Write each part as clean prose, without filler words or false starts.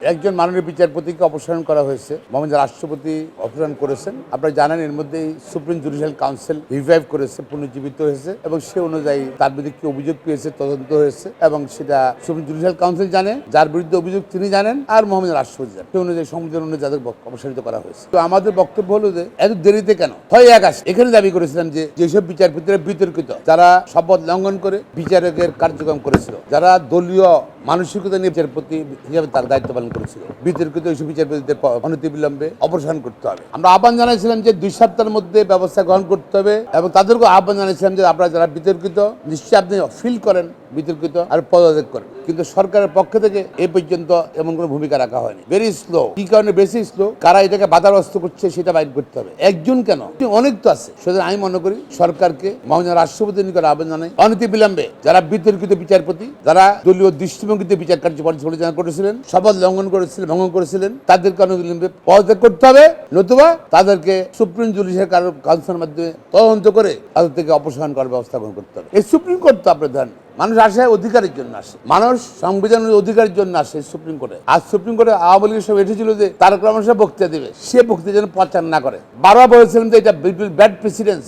একজন মাননীয় বিচারপতিকে অপসারণ করা হয়েছে। মহামান্য রাষ্ট্রপতি অপসারণ করেছেন। আপনারা জানেন এর মধ্যেই সুপ্রিম জুডিশিয়াল কাউন্সিল রিভাইভ করেছে, পুনর্জীবিত হয়েছে এবং সে অনুযায়ী তার বিরুদ্ধে কি অভিযোগ পেয়েছে তদন্ত হয়েছে এবং সেটা সুপ্রিম জুডিশিয়াল কাউন্সিল জানে, যার বিরুদ্ধে অভিযোগ তিনি জানেন আর মহামান্য রাষ্ট্রপতি জানেন। সেই অনুযায়ী সংবিধান অনুযায়ী যাদের অপসারিত করা হয়েছে। তো আমাদের বক্তব্য হলো যে এত দেরিতে কেন হয় আকাশ এখানে দাবি করেছিলাম যে যেসব বিচারপতিরা বিতর্কিত, যারা শপথ লঙ্ঘন করে বিচারকের কার্যক্রম করেছিল, যারা দলীয় মানসিকতা নিয়ে বিচারপতি হিসাবে তার দায়িত্ব পালন করেছিল, বিতর্কিত এইসব বিচারপতিদের অনতিবিলম্বে অপসারণ করতে হবে। আমরা আহ্বান জানাইছিলাম যে 2 সপ্তাহের মধ্যে ব্যবস্থা গ্রহণ করতে হবে এবং তাদেরকে আহ্বান জানাইছিলাম যে আপনারা যারা বিতর্কিত নিশ্চয়ই আপনি ফিল করেন বিতর্কিত আর পদত্যাগ করেন। কিন্তু সরকারের পক্ষ থেকে এ পর্যন্ত এমন কোনো ভূমিকা রাখা হয়নি। Very slow. কি কারণে বেশি স্লো? কারা এটাকে বাধাগ্রস্ত করছে সেটা বাইর করতে হবে। একজন কেন, অনেক তো আছে। সুতরাং আমি মনে করি সরকারকে মহামান্য রাষ্ট্রপতির নিকট আহ্বান জানাই অনতিবিলম্বে যারা বিতর্কিত বিচারপতি, যারা দলীয় দৃষ্টিভঙ্গিতে বিচার কার্য পরিচালনা করেছিলেন, শপথ লঙ্ঘন করেছিলেন, ভঙ্গ করেছিলেন, তাদেরকে অনতিবিলম্বে পদত্যাগ করতে হবে, নতুবা তাদেরকে সুপ্রিম জুডিশিয়াল কাউন্সিলের মাধ্যমে তদন্ত করে তাদের থেকে অপসারণ করার ব্যবস্থা গ্রহণ করতে হবে। এই সুপ্রিম কোর্ট তো আপনার ধারণা মানুষ আসে অধিকারের জন্য আসে, মানুষ সংবিধানের অধিকারের জন্য আসে সুপ্রিম কোর্টে। আর সুপ্রিম কোর্টে আওয়ামী লীগের সব এসেছিল যে তারেক রহমান সাহেব বক্তৃতা দেবে, সে বক্তৃতা যেন প্রচার না করে। বারবার বলেছিলাম যে এটা ব্যাড প্রেসিডেন্স।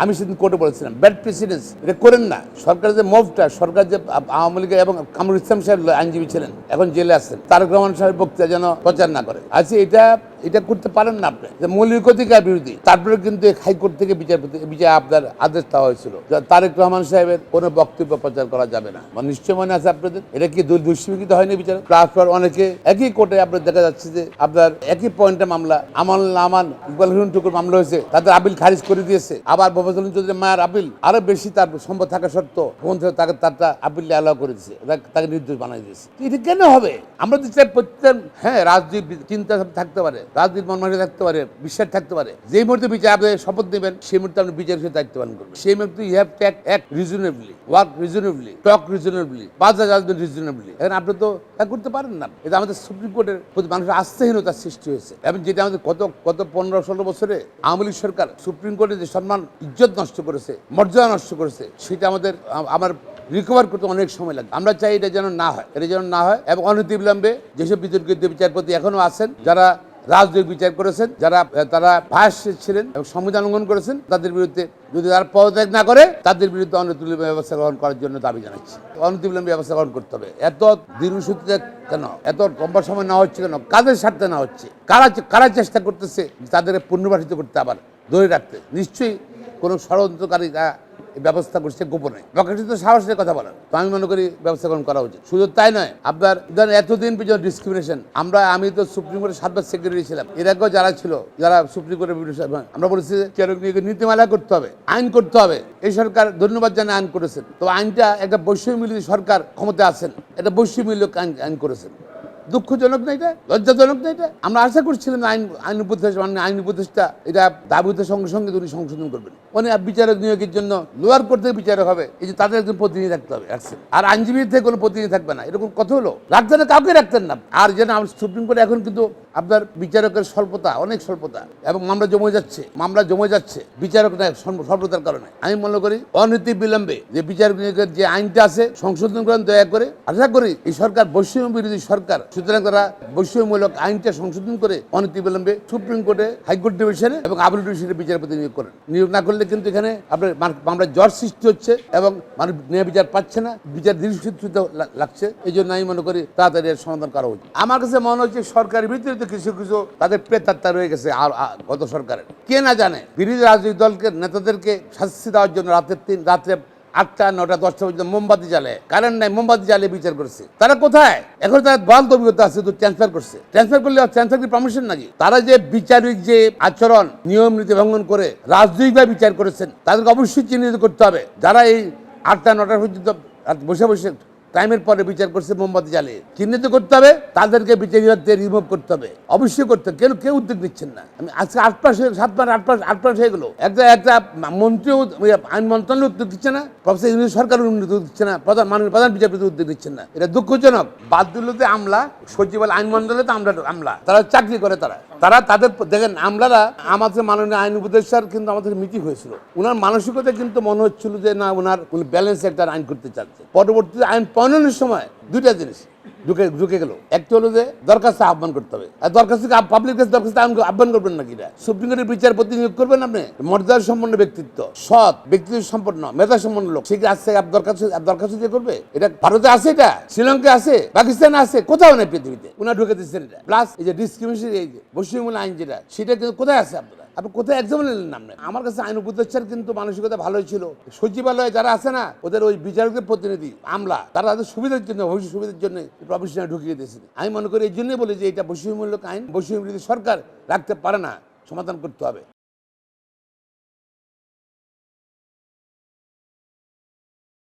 আমি সেদিন কোর্টে বলেছিলাম ব্যাড প্রেসিডেন্স, এটা করেন না। সরকারের যে মুভটা, সরকার যে আওয়ামী লীগের এবং কামরুল ইসলাম সাহেব আইনজীবী ছিলেন, এখন জেলে আছেন, তারেক রহমান সাহেব বক্তৃতা যেন প্রচার না করে। আচ্ছা, এটা করতে পারেন না আপনি, মৌলিক অধিকার বিরোধী। তারপরে কিন্তু হাইকোর্ট থেকে বিচার আপনার আদেশ দেওয়া হয়েছিল তারেক রহমান সাহেবের কোনো বক্তব্য প্রচার করা যাবে না। মানে নিশ্চয় মনে আছে আপনাদের, এটা কি দুষ্কৃত হয়নি বিচার? তারপর অনেকে একই কোর্টে আপনার দেখা যাচ্ছে যে আপনার একই পয়েন্টে মামলা, আমান ইকবাল হোসেন টুকুর মামলা হয়েছে, তাদের আপিল খারিজ করে দিয়েছে। আবার মফিজুল চৌধুরী মায়ের আপিল আরো বেশি, তার সম্পদ থাকা সত্ত্বেও তাকে তারটা আপিল অ্যালাউ করে দিয়েছে, তাকে নির্দোষ বানাই দিয়েছে। এটা কেন হবে? আমরা তো চাই প্রত্যেক, হ্যাঁ, রাজনীতি চিন্তা থাকতে পারে, রাজনীতির মনমানসিকতা থাকতে পারে, বিশ্বাস থাকতে পারে। যেই মুহূর্তে বিচার আপনি শপথ নেবেন সেই মুহূর্তে আপনি বিচার হিসেবে দায়িত্ব পালন করবেন। সেই মুহূর্তে you have to act reasonably, work reasonably, talk reasonably, reasonably. এখন আপনি তো তা করতে পারেন না। এটা আমাদের সুপ্রিম কোর্টের প্রতি মানুষের আস্থাহীনতার সৃষ্টি হয়েছে এবং যেটা আমাদের কত 15-16 বছরে আওয়ামী লীগ সরকার সুপ্রিম কোর্টে যে সম্মান ইজ্জত নষ্ট করেছে, মর্যাদা নষ্ট করেছে, সেটা আমার রিকভার করতে অনেক সময় লাগে। আমরা চাই এটা যেন না হয়, এবং অনতিবিলম্বে যেসব বিতর্কিত বিচারপতি এখনো আছেন, যারা রাজনৈতিক বিচার করেছেন, তারা ভাস ছিলেন এবং সংবিধান লঙ্ঘন করেছেন, তাদের বিরুদ্ধে যদি তারা পদত্যাগ না করে, তাদের বিরুদ্ধে অনতিবিলম্বে ব্যবস্থা গ্রহণ করার জন্য দাবি জানাচ্ছি। অনতিবিলম্বে ব্যবস্থা গ্রহণ করতে হবে। এত দীর্ঘসূত্রে কেন, এত লম্বা সময় নেওয়া হচ্ছে কেন? কাদের স্বার্থে নেওয়া হচ্ছে? কারা চেষ্টা করতেছে তাদের পুনর্বাসিত করতে, আবার ধরে রাখতে? নিশ্চয়ই কোনো ষড়যন্ত্রকারীরা ব্যবস্থা করছে গোপনে, প্রকাশিত সাহসের কথা বলার। তো আমি মনে করি ব্যবস্থা গ্রহণ করা উচিত। শুধু তাই নয়, আপনার এতদিন পর্যন্ত ডিসক্রিমিনেশন, আমি তো সুপ্রিম কোর্টের 7 বার সেক্রেটারি ছিলাম। এর আগেও যারা ছিল, যারা সুপ্রিম কোর্টের আমরা বলেছি যে নীতিমালা করতে হবে, আইন করতে হবে। এই সরকার ধন্যবাদ জানিয়ে আইন করেছেন। তো আইনটা একটা বৈষম্যমূলক সরকার ক্ষমতা আছেন, এটা বৈষম্যমূলক আইন করেছেন। দুঃখজনক না এটা? লজ্জাজনক না এটা? আমরা আশা করছিলাম আইন উপদেষ্টা এটা দাবিতে সঙ্গে সঙ্গে উনি সংশোধন করবেন। উনি বিচারক নিয়োগের জন্য লোয়ার কোর্ট থেকে বিচারক হবে, এই যে তাদের একজন প্রতিনিধি থাকতে হবে, আর আইনজীবীর থেকে কোনো প্রতিনিধি থাকবে না। এরকম কথা হলো, রাখতেন না, কাউকে রাখতেন না। আর যেন সুপ্রিম কোর্টে এখন কিন্তু আপনার বিচারকের স্বল্পতা, অনেক স্বল্পতা, এবং মামলা জমে যাচ্ছে বিচারক নাই স্বল্পতার কারণে। আমি মনে করি অনতিবিলম্বে যে বিচারক নিয়োগের যে আইনটা আছে সংশোধন করেন দয়া করে। আশা করি এই সরকার বৈষম্য বিরোধী সরকার, সুতরাং তারা বৈষম্যমূলক আইনটা সংশোধন করে অনতিবিলম্বে সুপ্রিম কোর্টে, হাইকোর্ট ডিভিশনে এবং আপিল ডিভিশনে বিচারপতি নিয়োগ না করলে কিন্তু এখানে আপনার মামলার জ্বর সৃষ্টি হচ্ছে এবং মানুষ ন্যায় বিচার পাচ্ছে না, বিচার দীর্ঘসূত্রিত লাগছে। এই জন্য আমি মনে করি তাড়াতাড়ি এর সমাধান করা উচিত। আমার কাছে মনে হচ্ছে সরকারের ভিতরে তো কিছু তাদের প্রেতাত্মা রয়ে গেছে গত সরকারের। কে না জানে বিরোধী রাজনৈতিক দলকে, নেতাদেরকে শাস্তি দেওয়ার জন্য রাত্রে 8টা 9টা 10টা পর্যন্ত মোমবাতি জ্বালে, কারেন্ট নাই, মোমবাতি জ্বালিয়ে বিচার করছে। তারা কোথায়? এখন তারা বল অভিজ্ঞতা আছে, তো ট্রান্সফার করছে। ট্রান্সফার করলে ট্রান্সফার কি পারমিশন নাকি? তারা যে বিচারিক যে আচরণ, নিয়ম নীতি ভঙ্গন করে রাজনৈতিকভাবে বিচার করেছেন, তাদেরকে অবশ্যই চিহ্নিত করতে হবে। যারা এই 8টা 9টা পর্যন্ত বসে টাইমের পরে বিচার করছে মোমবাতি জ্বালিয়ে, চিহ্নিত করতে হবে, তাদেরকে বিচার রিমুভ করতে হবে, অবশ্যই করতে হবে। কেউ উদ্যোগ নিচ্ছেন না। আমি আজকে 8 মাস হয়ে গেল, একটা মন্ত্রীও আইন মন্ত্রণালয় উদ্যোগ দিচ্ছে না, প্রফেসর ইউনিট সরকার উদ্যোগ দিচ্ছে না, প্রধান বিচারপতি উদ্যোগ দিচ্ছেন না। এটা দুঃখজনক। বাদুল্যতে আমলা, সচিবালয় আইন মন্ত্রণালয়ে আমলা, তারা চাকরি করে। তাদের দেখেন, আমলারা আমাদের মাননীয় আইন উপদেষ্টার কিন্তু আমাদের মিটিং হয়েছিল, ওনার মানসিকতা কিন্তু মনে হচ্ছিল যে না, ওনার ব্যালেন্স একটা আইন করতে চাচ্ছে। পরবর্তীতে আইন মনোনয়নের সময় দুইটা জিনিস ঢুকে গেল। একটা হলো যে দরখাস্ত আহ্বান করতে হবে, আর দরখাস্ত পাবলিক কাছে দরখাস্ত আহ্বান করবেন না কিনা? সুপ্রিম কোর্টের বিচারপতি নিয়োগ করবেন আপনি, মর্যাদা সম্পন্ন ব্যক্তিত্ব, সৎ ব্যক্তিত্ব সম্পন্ন, মেধা সম্পন্ন লোক, সে কি আসছে দরখাস্ত দিয়ে করবে? এটা ভারতে আছে, এটা শ্রীলঙ্কায় আছে, পাকিস্তানে আছে, কোথাও নেই পৃথিবীতে। ওনারা ঢুকে দিচ্ছেন এটা। প্লাস এই যে ডিসক্রিমিনেশন, এই যে বৈষম্য আইন যেটা, সেটা কিন্তু কোথায় আছে? আপনি কোথায় এক্সাম্পল নিলেন নাম নেই? আমার কাছে আইন উপদেষ্টার কিন্তু মানসিকতা ভালোই ছিল। সচিবালয়ে যারা আছে না, ওদের ওই বিচারকের প্রতিনিধি আমলা, তারা তাদের সুবিধার জন্য, ভবিষ্যৎ সুবিধার জন্য প্রফেশনাল ঢুকিয়ে দিয়েছে। আমি মনে করি এই জন্যই বলি যে এটা বৈষম্যমূলক আইন, বৈষম্য সরকার রাখতে পারে না, সমাধান করতে হবে।